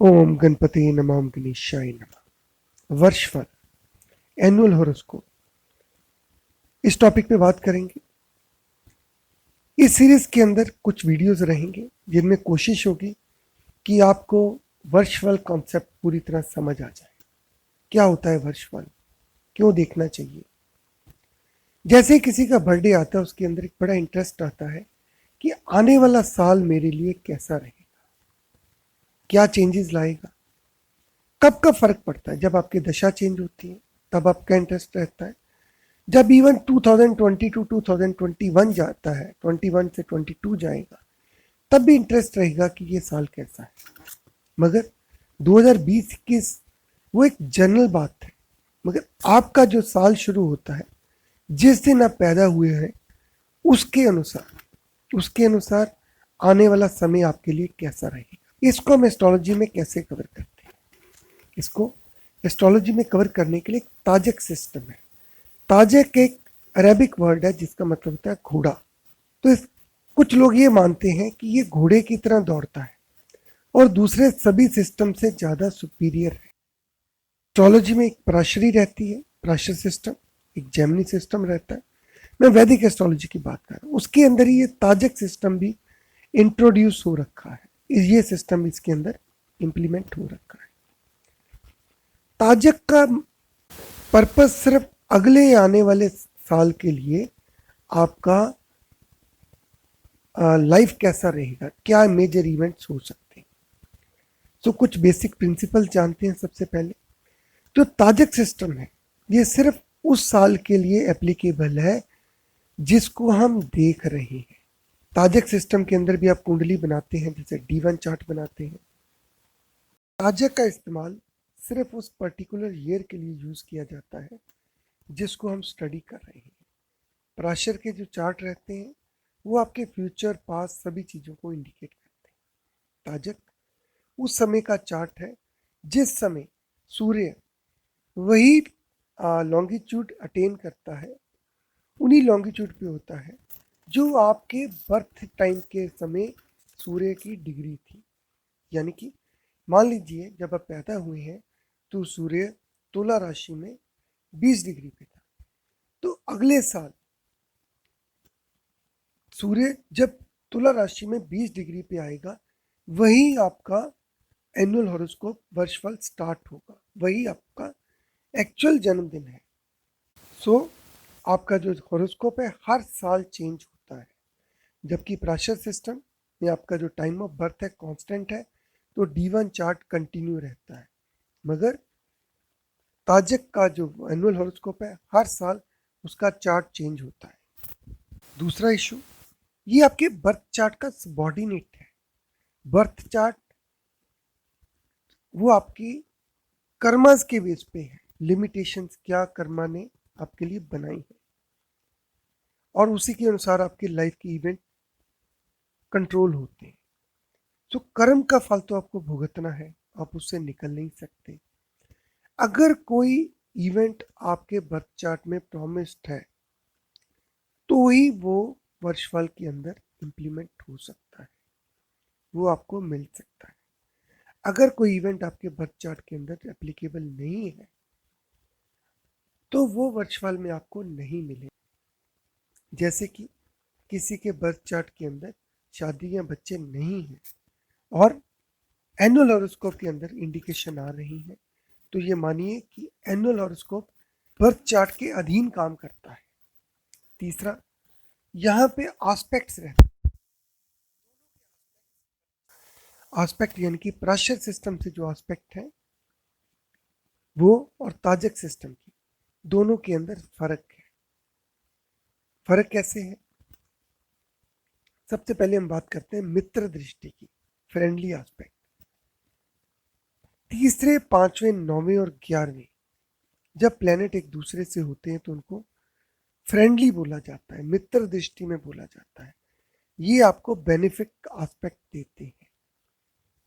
ओम गणपति नमः ओम गणेशाय नमः। वर्षफल, एनुअल हॉरोस्कोप, इस टॉपिक पे बात करेंगे। इस सीरीज के अंदर कुछ वीडियोस रहेंगे जिनमें कोशिश होगी कि आपको वर्षफल कॉन्सेप्ट पूरी तरह समझ आ जाए। क्या होता है वर्षफल, क्यों देखना चाहिए। जैसे ही किसी का बर्थडे आता है उसके अंदर एक बड़ा इंटरेस्ट आता है कि आने वाला साल मेरे लिए कैसा रहेगा, क्या चेंजेस लाएगा। कब कब फर्क पड़ता है, जब आपकी दशा चेंज होती है तब आपका इंटरेस्ट रहता है। जब इवन 2020 टू 2021 जाता है, 21 से 22 जाएगा, तब भी इंटरेस्ट रहेगा कि ये साल कैसा है। मगर 2020-21 वो एक जनरल बात है। मगर आपका जो साल शुरू होता है, जिस दिन आप पैदा हुए हैं, उसके अनुसार आने वाला समय आपके लिए कैसा रहेगा। इसको हम एस्ट्रोलॉजी में कैसे कवर करते हैं? इसको एस्ट्रोलॉजी में कवर करने के लिए एक ताजक सिस्टम है। ताजक एक अरेबिक वर्ड है जिसका मतलब होता है घोड़ा। तो कुछ लोग ये मानते हैं कि ये घोड़े की तरह दौड़ता है और दूसरे सभी सिस्टम से ज़्यादा सुपीरियर है। एस्ट्रोलॉजी में एक पराशरी रहती है, पराशर सिस्टम, एक जेमिनी सिस्टम रहता है। मैं वैदिक एस्ट्रोलॉजी की बात कर रहा हूँ, उसके अंदर ही ये ताजक सिस्टम भी इंट्रोड्यूस हो रखा है। ये सिस्टम इसके अंदर इम्प्लीमेंट हो रखा है। ताजक का पर्पस सिर्फ अगले आने वाले साल के लिए आपका लाइफ कैसा रहेगा, क्या मेजर इवेंट्स हो सकते हैं। तो कुछ बेसिक प्रिंसिपल जानते हैं। सबसे पहले जो ताजक सिस्टम है, ये सिर्फ उस साल के लिए एप्लीकेबल है जिसको हम देख रहे हैं। ताजक सिस्टम के अंदर भी आप कुंडली बनाते हैं, जैसे D1 चार्ट बनाते हैं। ताजक का इस्तेमाल सिर्फ उस पर्टिकुलर ईयर के लिए यूज़ किया जाता है जिसको हम स्टडी कर रहे हैं। पराशर के जो चार्ट रहते हैं वो आपके फ्यूचर पास्ट सभी चीज़ों को इंडिकेट करते हैं। ताजक उस समय का चार्ट है जिस समय सूर्य वही लॉन्गिट्यूड अटेन करता है, उन्हीं लॉन्गिट्यूड पे होता है जो आपके बर्थ टाइम के समय सूर्य की डिग्री थी। यानी कि मान लीजिए जब आप पैदा हुए हैं तो सूर्य तुला राशि में 20 डिग्री पे था। तो अगले साल सूर्य जब तुला राशि में 20 डिग्री पे आएगा, वही आपका एनुअल हॉरोस्कोप वर्षफल स्टार्ट होगा, वही आपका एक्चुअल जन्मदिन है। सो आपका जो हॉरोस्कोप है हर साल चेंज होता है। जबकि प्राशर सिस्टम में आपका जो टाइम ऑफ बर्थ है कांस्टेंट है, तो D1 चार्ट कंटिन्यू रहता है। मगर ताजक का जो एनुअल हॉरोस्कोप है हर साल उसका चार्ट चेंज होता है। दूसरा इशू, ये आपके बर्थ चार्ट का सबॉर्डिनेट है। बर्थ चार्ट वो आपकी कर्मास के बेस पे है, लिमिटेशंस क्या कर्मा ने आपके लिए बनाई है, और उसी के अनुसार आपकी लाइफ के इवेंट कंट्रोल होते हैं। तो कर्म का फल तो आपको भुगतना है, आप उससे निकल नहीं सकते। अगर कोई इवेंट आपके बर्थ चार्ट में प्रॉमिस्ड है तो ही वो वर्षफल के अंदर इम्प्लीमेंट हो सकता है, वो आपको मिल सकता है। अगर कोई इवेंट आपके बर्थ चार्ट के अंदर एप्लीकेबल नहीं है तो वो वर्षफल में आपको नहीं मिले। जैसे कि किसी के बर्थ चार्ट के अंदर शादी या बच्चे नहीं हैं और एनुअल हॉरोस्कोप के अंदर इंडिकेशन आ रही है, तो ये मानिए कि एनुअल हॉरोस्कोप बर्थ चार्ट के अधीन काम करता है। तीसरा, यहाँ पे आस्पेक्ट्स रहते हैं। आस्पेक्ट यानी कि प्राशर सिस्टम से जो आस्पेक्ट है वो और ताजक सिस्टम की दोनों के अंदर फर्क है। फर्क कैसे है? सबसे पहले हम बात करते हैं मित्र दृष्टि की, फ्रेंडली एस्पेक्ट। तीसरे, पांचवें, नौवें और 11वें जब प्लेनेट एक दूसरे से होते हैं तो उनको फ्रेंडली बोला जाता है, मित्र दृष्टि में बोला जाता है। ये आपको बेनिफिट एस्पेक्ट देते हैं,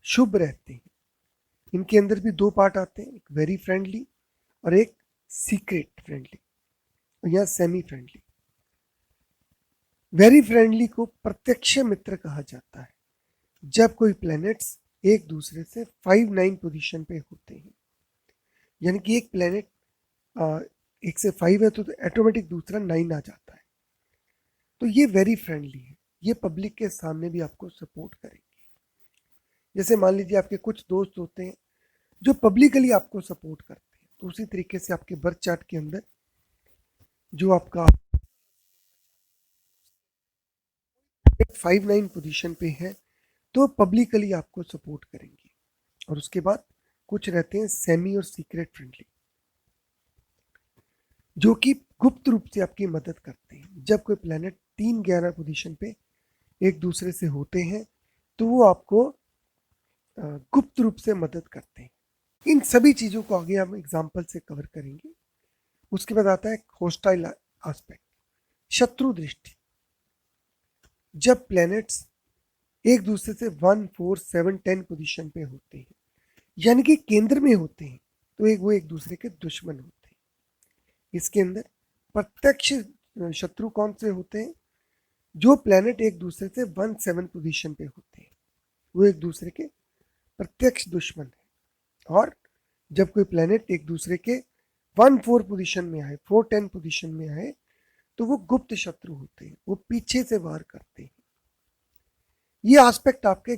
शुभ रहते हैं। इनके अंदर भी दो पार्ट आते हैं, एक वेरी फ्रेंडली और एक सीक्रेट फ्रेंडली या सेमी फ्रेंडली। वेरी फ्रेंडली को प्रत्यक्ष मित्र कहा जाता है। जब कोई प्लैनेट्स एक दूसरे से 5-9 पोजीशन पे होते हैं, यानी कि एक प्लेनेट 1 से 5 है तो ऑटोमेटिक दूसरा 9 आ जाता है। तो ये वेरी फ्रेंडली है, ये पब्लिक के सामने भी आपको सपोर्ट करेंगे। जैसे मान लीजिए आपके कुछ दोस्त होते हैं जो पब्लिकली आपको सपोर्ट करते हैं, तो उसी तरीके से आपके बर्थ चार्ट के अंदर जो आपका 5-9 पोजीशन पे है तो पब्लिकली आपको सपोर्ट करेंगे। और उसके बाद कुछ रहते हैं सेमी और सीक्रेट फ्रेंडली, जो कि गुप्त रूप से आपकी मदद करते हैं। जब कोई प्लेनेट 3-11 पोजीशन पे एक दूसरे से होते हैं तो वो आपको गुप्त रूप से मदद करते हैं। इन सभी चीज़ों को आगे हम एग्जाम्पल से कवर करेंगे। उसके बाद आता है होस्टाइल एस्पेक्ट, शत्रु दृष्टि। जब प्लैनेट्स एक दूसरे से 1, 4, 7, 10 पोजीशन पे होते हैं, यानी कि केंद्र में होते हैं, तो वो एक दूसरे के दुश्मन होते हैं। इसके अंदर प्रत्यक्ष शत्रु कौन से होते हैं? जो प्लैनेट एक दूसरे से 1, 7 पोजीशन पे होते हैं, वो एक दूसरे के प्रत्यक्ष दुश्मन है। और जब कोई प्लैनेट एक दूसरे के 1, 4 पोजीशन में आए, 4, 10 पोजीशन में आए, तो वो गुप्त शत्रु होते हैं, वो पीछे से वार करते हैं। ये एस्पेक्ट आपके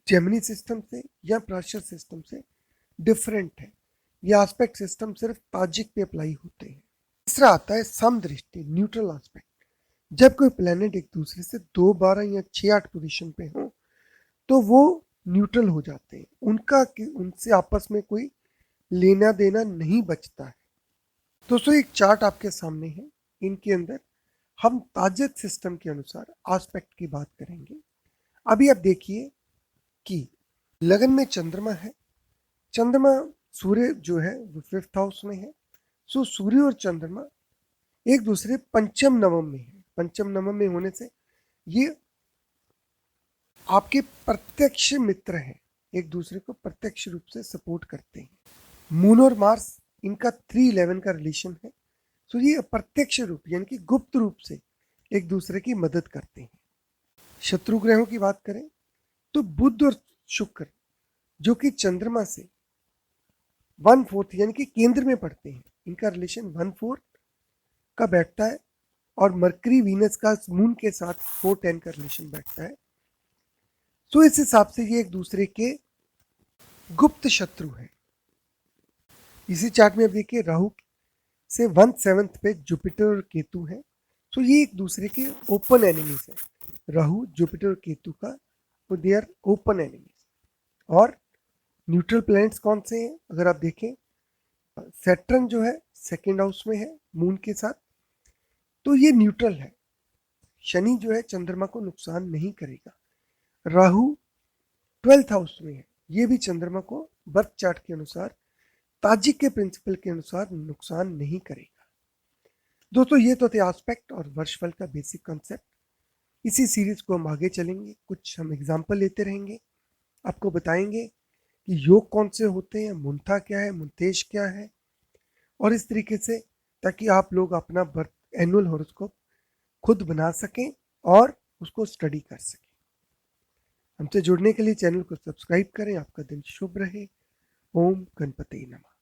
जेमिनी सिस्टम से या प्राशर सिस्टम से डिफरेंट है। ये एस्पेक्ट सिस्टम सिर्फ ताजिक पे अप्लाई होते हैं। तीसरा आता है समदृष्टि, न्यूट्रल एस्पेक्ट। जब कोई प्लैनेट एक दूसरे से 2, 12 या 6, 8 पोजीशन पे हो तो वो न्यूट्रल हो जाते हैं, उनसे आपस में कोई लेना देना नहीं बचता है। दोस्तों एक चार्ट आपके सामने है, इनके अंदर हम ताजिक सिस्टम के अनुसार एस्पेक्ट की बात करेंगे। अभी आप देखिए कि लगन में चंद्रमा है, चंद्रमा सूर्य जो है वो 5th हाउस में है। सो सूर्य और चंद्रमा एक दूसरे पंचम नवम में है। पंचम नवम में होने से ये आपके प्रत्यक्ष मित्र हैं, एक दूसरे को प्रत्यक्ष रूप से सपोर्ट करते हैं। मून और मार्स इनका 3-11 का रिलेशन है। सो ये अप्रत्यक्ष रूप यानी कि गुप्त रूप से एक दूसरे की मदद करते हैं। शत्रु ग्रहों की बात करें तो बुध और शुक्र जो कि चंद्रमा से 1/4 यानी कि केंद्र में पड़ते हैं, इनका रिलेशन 1/4 का बैठता है। और मरकरी वीनस का मून के साथ 4-10 का रिलेशन बैठता है। सो इस हिसाब से ये एक दूसरे के गुप्त शत्रु है। इसी चार्ट में अब देखिए राहु से 1/7 पे जुपिटर और केतु है। सो ये एक दूसरे के ओपन एनिमीज है। राहु, जुपिटर और केतु का दे आर ओपन एनिमीज। और न्यूट्रल प्लैनेट्स कौन से हैं? अगर आप देखें, सैटर्न जो है 2nd हाउस में है मून के साथ, तो ये न्यूट्रल है। शनि जो है चंद्रमा को नुकसान नहीं करेगा। राहु 12th हाउस में है, ये भी चंद्रमा को बर्थ चार्ट के अनुसार, ताजिक के प्रिंसिपल के अनुसार नुकसान नहीं करेगा। दोस्तों ये तो थे एस्पेक्ट और वर्षफल का बेसिक कॉन्सेप्ट। इसी सीरीज को हम आगे चलेंगे, कुछ हम एग्जाम्पल लेते रहेंगे, आपको बताएंगे कि योग कौन से होते हैं, मुंथा क्या है, मुंतेश क्या है, और इस तरीके से, ताकि आप लोग अपना बर्थ एनुअल हॉरोस्कोप खुद बना सकें और उसको स्टडी कर सकें। हमसे जुड़ने के लिए चैनल को सब्सक्राइब करें। आपका दिन शुभ रहे। ओम गणपति नमः।